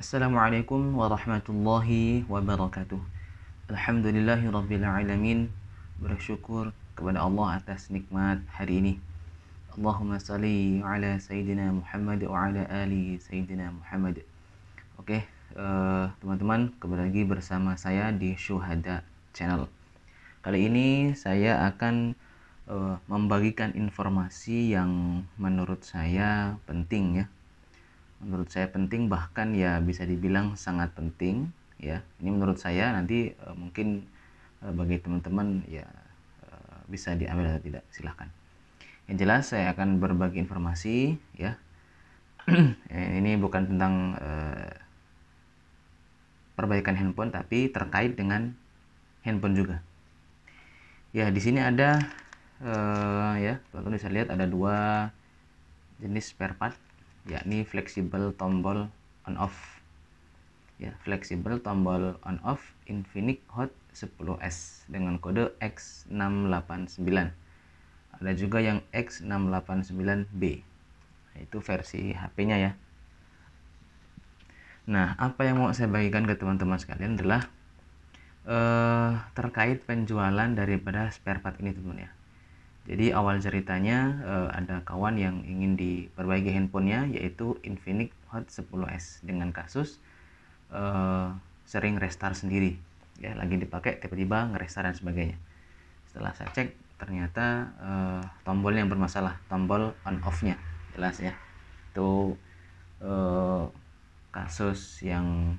Assalamualaikum warahmatullahi wabarakatuh. Alhamdulillahirrabbilalamin. Bersyukur kepada Allah atas nikmat hari ini. Allahumma salli ala Sayyidina Muhammad wa ala ali Sayyidina Muhammad. Oke, teman-teman, kembali lagi bersama saya di Syuhada Channel. Kali ini saya akan membagikan informasi yang menurut saya penting ya. Menurut saya penting, bahkan ya bisa dibilang sangat penting ya. Ini menurut saya, nanti mungkin bagi teman-teman ya bisa diambil atau tidak, silahkan. Yang jelas saya akan berbagi informasi ya. Ini bukan tentang perbaikan handphone, tapi terkait dengan handphone juga. Ya, di sini ada ya, teman-teman bisa lihat ada dua jenis spare part, yakni fleksibel tombol on off ya, fleksibel tombol on off Infinix Hot 10S dengan kode X689. Ada juga yang X689B, itu versi HP-nya ya. Nah, apa yang mau saya bagikan ke teman-teman sekalian adalah terkait penjualan daripada spare part ini, teman-teman ya. Jadi awal ceritanya ada kawan yang ingin diperbaiki handphonenya, yaitu Infinix Hot 10S dengan kasus sering restart sendiri ya, lagi dipakai tiba-tiba nge-restart dan sebagainya. Setelah saya cek, ternyata tombolnya yang bermasalah, tombol on off nya jelas ya. Itu kasus yang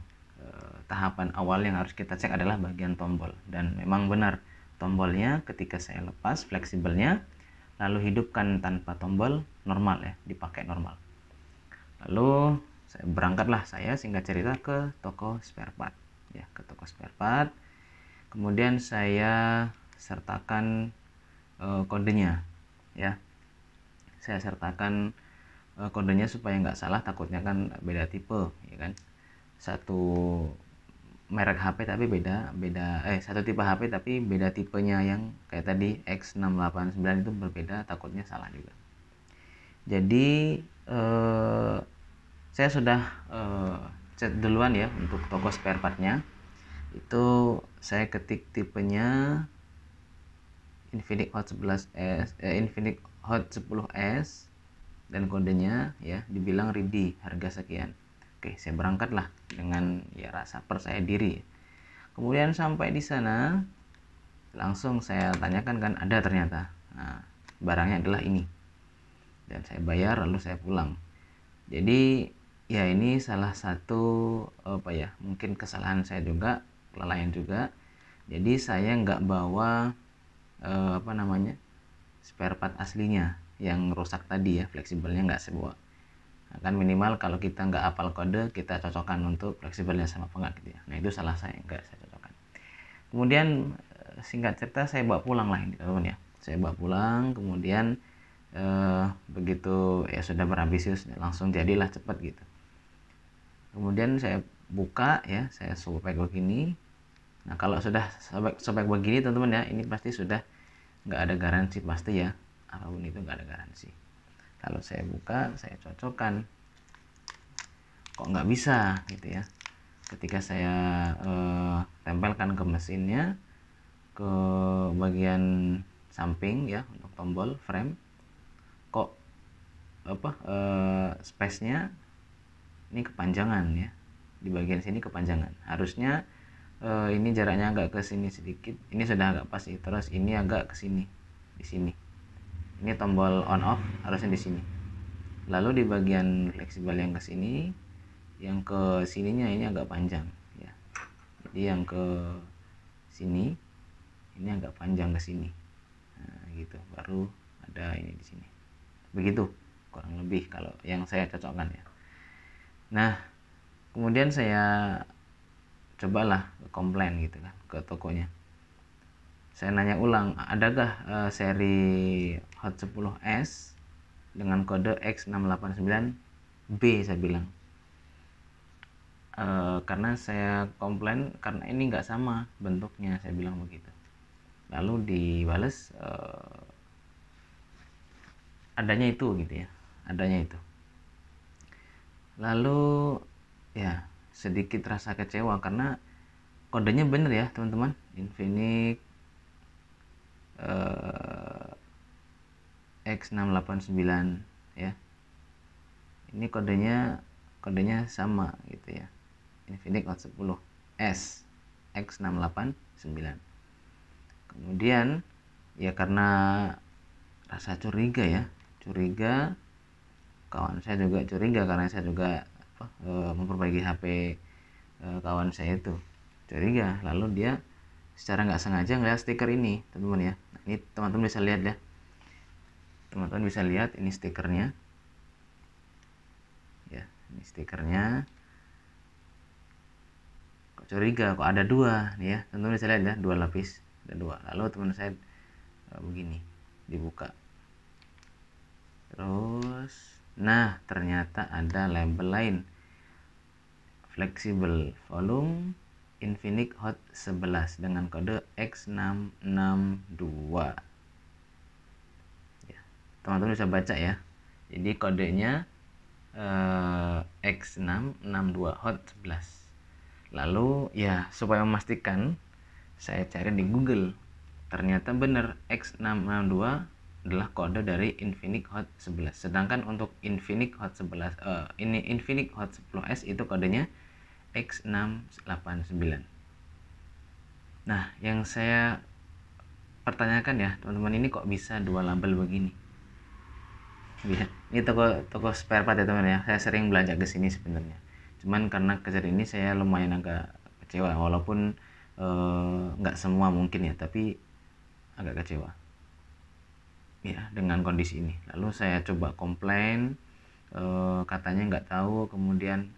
tahapan awal yang harus kita cek adalah bagian tombol, dan memang benar tombolnya ketika saya lepas fleksibelnya lalu hidupkan tanpa tombol normal ya, dipakai normal. Lalu saya singkat cerita ke toko spare part ya, ke toko spare part. Kemudian saya sertakan kodenya ya. Saya sertakan kodenya supaya nggak salah, takutnya kan beda tipe ya kan. Satu merek HP tapi satu tipe HP tapi beda tipenya, yang kayak tadi X689 itu berbeda, takutnya salah juga. Jadi saya sudah chat duluan ya untuk toko spare partnya. Itu saya ketik tipenya Infinix Hot 11S, Infinix Hot 10S dan kodenya ya, dibilang ready, harga sekian. Oke, saya berangkatlah dengan ya rasa percaya diri. Kemudian sampai di sana langsung saya tanyakan, kan ada ternyata. Nah, barangnya adalah ini. Dan saya bayar lalu saya pulang. Jadi ya ini salah satu mungkin kesalahan saya juga, kelalaian juga. Jadi saya nggak bawa spare part aslinya yang rusak tadi ya, fleksibelnya nggak saya bawa. Nah, kan minimal kalau kita nggak hafal kode, kita cocokkan untuk fleksibelnya sama apa enggak gitu ya. Nah, itu salah saya, nggak saya cocokkan. Kemudian singkat cerita saya bawa pulang lah ini, teman-teman ya. Saya bawa pulang, kemudian begitu ya sudah berambisius, langsung jadilah cepat gitu. Kemudian saya buka ya, saya sobek begini. Nah, kalau sudah sobek begini teman-teman ya, ini pasti sudah nggak ada garansi pasti ya, apapun itu nggak ada garansi. Kalau saya buka, saya cocokkan, kok nggak bisa gitu ya. Ketika saya tempelkan ke mesinnya, ke bagian samping ya untuk tombol frame, kok space-nya ini kepanjangan ya, di bagian sini kepanjangan. Harusnya ini jaraknya agak ke sini sedikit, ini sudah agak pas sih. Terus ini agak ke sini, di sini. Ini tombol on off harusnya di sini. Lalu di bagian fleksibel yang ke sini, yang ke sininya ini agak panjang ya. Jadi yang ke sini ini agak panjang ke sini. Nah, gitu. Baru ada ini di sini. Begitu kurang lebih kalau yang saya cocokkan ya. Nah, kemudian saya cobalah komplain gitu kan ke tokonya. Saya nanya ulang, adakah seri Hot 10S dengan kode X689B, saya bilang. Karena saya komplain karena ini nggak sama bentuknya, saya bilang begitu. Lalu dibales adanya itu gitu ya, adanya itu. Lalu ya sedikit rasa kecewa karena kodenya bener ya teman-teman, Infinix X689 ya. Ini kodenya sama gitu ya, Infinix Hot 10 S X689. Kemudian ya karena rasa curiga, kawan saya juga curiga karena saya juga memperbaiki HP kawan saya itu curiga, lalu dia secara nggak sengaja ngeliat stiker ini teman-teman ya. Nah, ini teman-teman bisa lihat ya, ini stikernya ya, ini stikernya. Kok curiga, kok ada dua nih ya, teman-teman bisa lihat ya, 2 lapis, ada 2. Lalu teman saya begini dibuka, terus nah ternyata ada label lain, flexible volume Infinix Hot 11 dengan kode X662 ya, teman-teman bisa baca ya. Jadi kodenya X662 Hot 11. Lalu ya supaya memastikan, saya cari di Google, ternyata bener X662 adalah kode dari Infinix Hot 11. Sedangkan untuk Infinix Hot 11 ini Infinix Hot 10S itu kodenya X689. Nah, yang saya pertanyakan ya teman-teman, ini kok bisa 2 label begini? Ya, ini toko spare part ya teman ya. Saya sering belanja ke sini sebenarnya. Cuman karena kejadian ini saya lumayan agak kecewa, walaupun nggak semua mungkin ya, tapi agak kecewa ya dengan kondisi ini. Lalu saya coba komplain, katanya nggak tahu, kemudian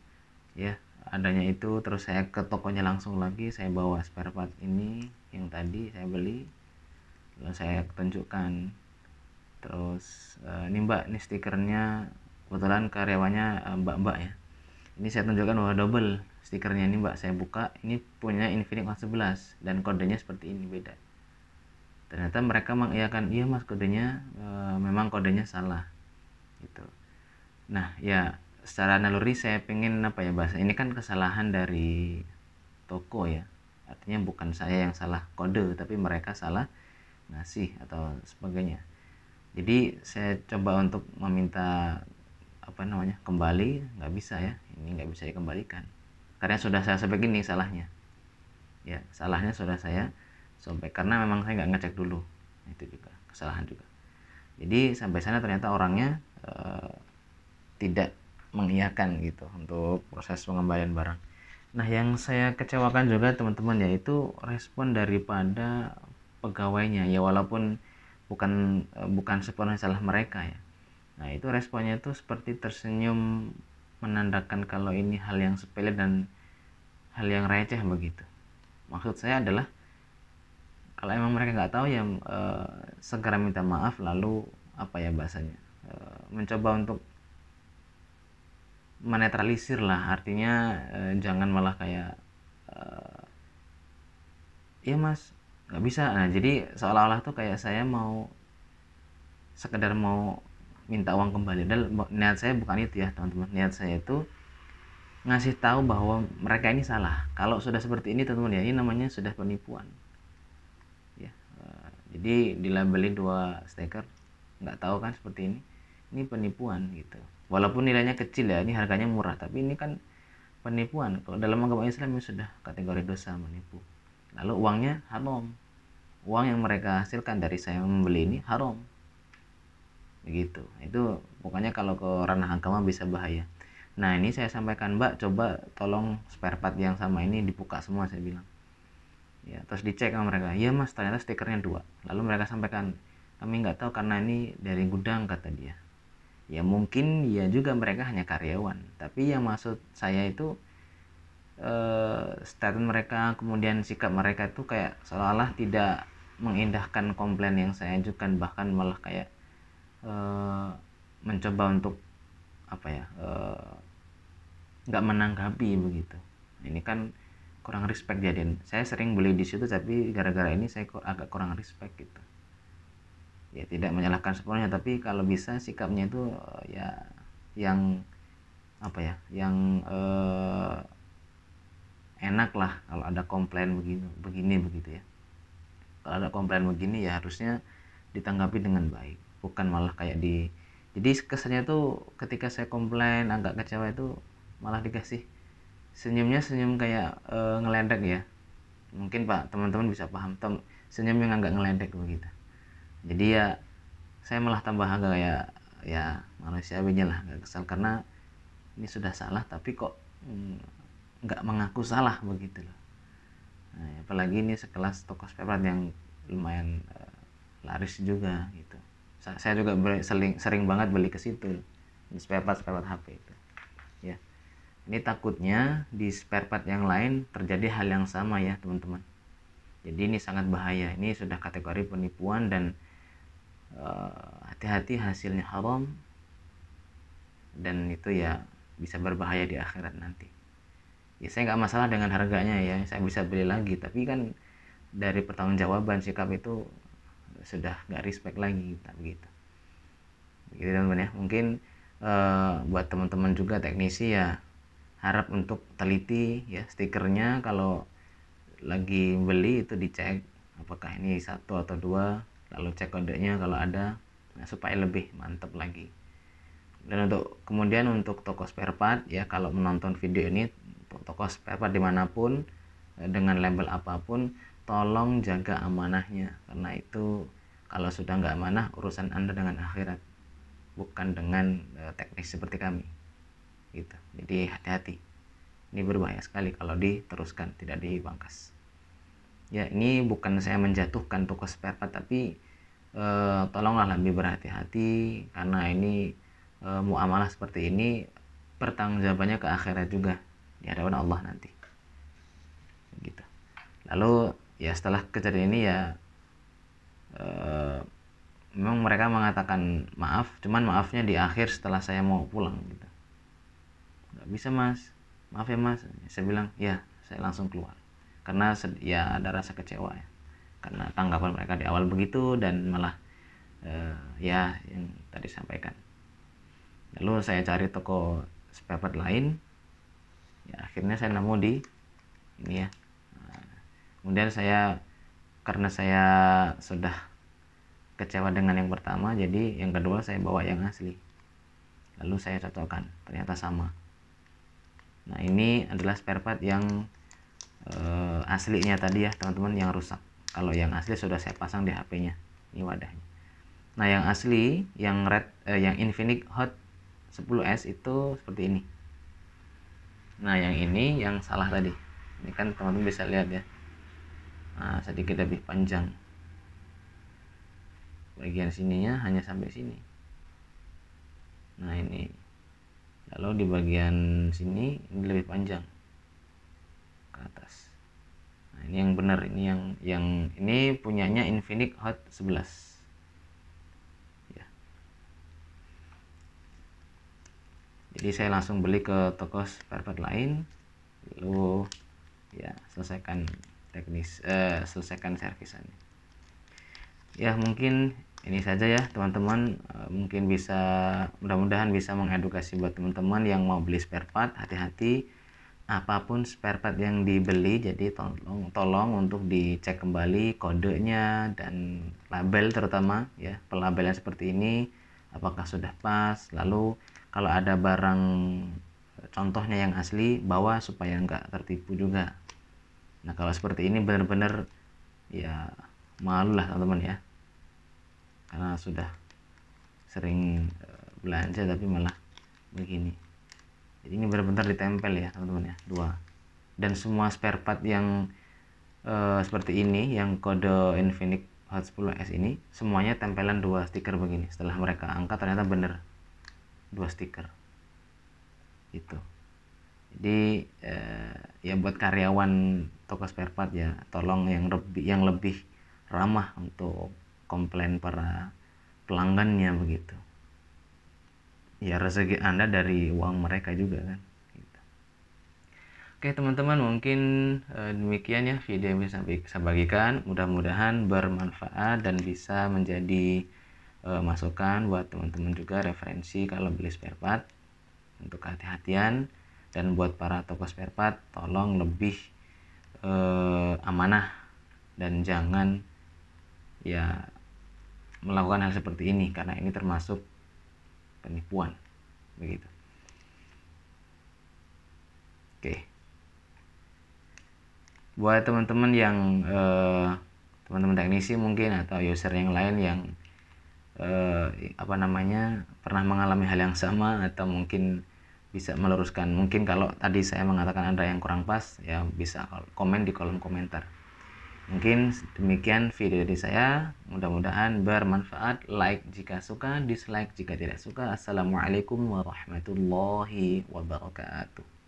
ya adanya itu, terus saya ke tokonya langsung lagi, saya bawa spare part ini yang tadi saya beli, lalu saya tunjukkan, terus ini mbak, ini stikernya, kebetulan karyawannya mbak ya, ini saya tunjukkan bahwa double stikernya ini mbak, saya buka, ini punya Infinix Hot 11 dan kodenya seperti ini, beda. Ternyata mereka mengiyakan, iya mas kodenya memang kodenya salah gitu. Nah ya secara naluri saya pengen apa ya bahasa, ini kan kesalahan dari toko ya, artinya bukan saya yang salah kode, tapi mereka salah ngasih atau sebagainya. Jadi saya coba untuk meminta kembali, nggak bisa ya, ini nggak bisa dikembalikan karena sudah saya sampai gini salahnya ya, salahnya sudah saya sampai karena memang saya nggak ngecek dulu, itu juga kesalahan juga. Jadi sampai sana ternyata orangnya tidak mengiyakan gitu untuk proses pengembalian barang. Nah yang saya kecewakan juga teman-teman yaitu respon daripada pegawainya ya, walaupun bukan sepenuhnya salah mereka ya. Nah itu responnya itu seperti tersenyum, menandakan kalau ini hal yang sepele dan hal yang receh begitu. Maksud saya adalah kalau emang mereka nggak tahu ya segera minta maaf, lalu apa ya bahasanya, mencoba untuk menetralisir lah, artinya jangan malah kayak ya mas nggak bisa. Nah jadi seolah-olah tuh kayak saya mau sekedar mau minta uang kembali, dan niat saya bukan itu ya teman-teman. Niat saya itu ngasih tahu bahwa mereka ini salah. Kalau sudah seperti ini teman-teman ya, ini namanya sudah penipuan ya. Jadi dilabeli 2 stiker, nggak tahu kan seperti ini penipuan gitu. Walaupun nilainya kecil ya, ini harganya murah, tapi ini kan penipuan. Kalau dalam agama Islam ini sudah kategori dosa menipu. Lalu uangnya haram, uang yang mereka hasilkan dari saya membeli ini haram begitu. Itu pokoknya kalau ke ranah agama bisa bahaya. Nah ini saya sampaikan, mbak coba tolong spare part yang sama ini dibuka semua, saya bilang ya. Terus dicek sama mereka, iya mas ternyata stikernya 2. Lalu mereka sampaikan, kami nggak tahu karena ini dari gudang, kata dia. Ya mungkin ya juga mereka hanya karyawan, tapi yang maksud saya itu statement mereka, kemudian sikap mereka itu kayak seolah-olah tidak mengindahkan komplain yang saya ajukan, bahkan malah kayak mencoba untuk nggak menanggapi begitu. Ini kan kurang respect jadian. Saya sering beli di situ, tapi gara-gara ini saya agak kurang respect gitu ya. Tidak menyalahkan sepenuhnya, tapi kalau bisa sikapnya itu ya yang enak lah kalau ada komplain begini begitu ya. Kalau ada komplain begini ya harusnya ditanggapi dengan baik, bukan malah kayak jadi kesannya tuh ketika saya komplain agak kecewa itu malah dikasih senyumnya, senyum kayak ngeledek ya. Mungkin Pak teman-teman bisa paham senyum yang agak ngeledek begitu. Jadi ya saya malah tambah agak kayak ya manusiawinya lah, agak kesal karena ini sudah salah tapi kok nggak mengaku salah begitu loh. Nah, apalagi ini sekelas toko spare part yang lumayan laris juga gitu. Saya juga sering banget beli ke situ spare part HP itu ya. Ini takutnya di spare part yang lain terjadi hal yang sama ya teman-teman. Jadi ini sangat bahaya, ini sudah kategori penipuan dan hati-hati hasilnya haram dan itu ya bisa berbahaya di akhirat nanti. Ya saya nggak masalah dengan harganya ya, saya bisa beli lagi, tapi kan dari pertanggungjawaban sikap itu sudah nggak respect lagi begitu teman-teman ya. Mungkin buat teman-teman juga teknisi ya harap untuk teliti ya stikernya, kalau lagi beli itu dicek apakah ini 1 atau 2, lalu cek kodenya kalau ada, nah, supaya lebih mantap lagi. Dan kemudian untuk toko spare part ya, kalau menonton video ini toko spare part dimanapun dengan label apapun, tolong jaga amanahnya, karena itu kalau sudah nggak amanah urusan Anda dengan akhirat, bukan dengan teknis seperti kami gitu. Jadi hati-hati, ini berbahaya sekali kalau diteruskan tidak dipangkas ya. Ini bukan saya menjatuhkan toko spare part, tapi tolonglah lebih berhati-hati, karena ini muamalah seperti ini pertanggungjawabannya ke akhirat juga di hadapan Allah nanti gitu. Lalu ya setelah kejadian ini ya memang mereka mengatakan maaf, cuman maafnya di akhir setelah saya mau pulang gitu. Nggak bisa mas, maaf ya mas, saya bilang ya, saya langsung keluar karena ya ada rasa kecewa ya, karena tanggapan mereka di awal begitu dan malah ya yang tadi sampaikan. Lalu saya cari toko spare part lain ya, akhirnya saya nemu di ini ya. Nah, kemudian saya karena saya sudah kecewa dengan yang pertama, jadi yang kedua saya bawa yang asli, lalu saya cocokkan, ternyata sama. Nah ini adalah spare part yang aslinya tadi ya teman-teman, yang rusak. Kalau yang asli sudah saya pasang di HP-nya, ini wadahnya. Nah yang asli yang yang Infinix Hot 10S itu seperti ini. Nah yang ini yang salah tadi, ini kan teman-teman bisa lihat ya, nah sedikit lebih panjang, bagian sininya hanya sampai sini. Nah ini, lalu di bagian sini ini lebih panjang ke atas. Nah ini yang benar, ini yang ini punyanya Infinix Hot 11 ya. Jadi saya langsung beli ke toko spare part lain, lalu ya selesaikan selesaikan servisannya ya. Mungkin ini saja ya teman-teman, mungkin bisa, mudah-mudahan bisa mengedukasi buat teman-teman yang mau beli spare part. Hati-hati apapun spare part yang dibeli, jadi tolong untuk dicek kembali kodenya dan label, terutama ya pelabelan seperti ini apakah sudah pas. Lalu kalau ada barang contohnya yang asli, bawa supaya nggak tertipu juga. Nah kalau seperti ini benar-benar ya malu lah teman-teman ya, karena sudah sering belanja tapi malah begini. Jadi ini benar-benar ditempel ya teman-teman ya, 2. Dan semua spare part yang seperti ini, yang kode Infinix Hot 10S ini, semuanya tempelan 2 stiker begini. Setelah mereka angkat ternyata bener 2 stiker itu. Jadi ya buat karyawan toko spare part ya, tolong yang lebih ramah untuk komplain para pelanggannya begitu ya. Rezeki Anda dari uang mereka juga kan gitu. Oke teman-teman, mungkin demikian ya video yang bisa saya bagikan. Mudah-mudahan bermanfaat dan bisa menjadi masukan buat teman-teman juga, referensi kalau beli spare part untuk kehati-hatian. Dan buat para toko spare part, tolong lebih amanah dan jangan ya melakukan hal seperti ini, karena ini termasuk penipuan begitu. Oke, buat teman-teman yang teman-teman teknisi mungkin atau user yang lain yang pernah mengalami hal yang sama atau mungkin bisa meluruskan, mungkin kalau tadi saya mengatakan ada yang kurang pas ya bisa komen di kolom komentar. Mungkin demikian video dari saya, mudah-mudahan bermanfaat. Like jika suka, dislike jika tidak suka. Assalamualaikum warahmatullahi wabarakatuh.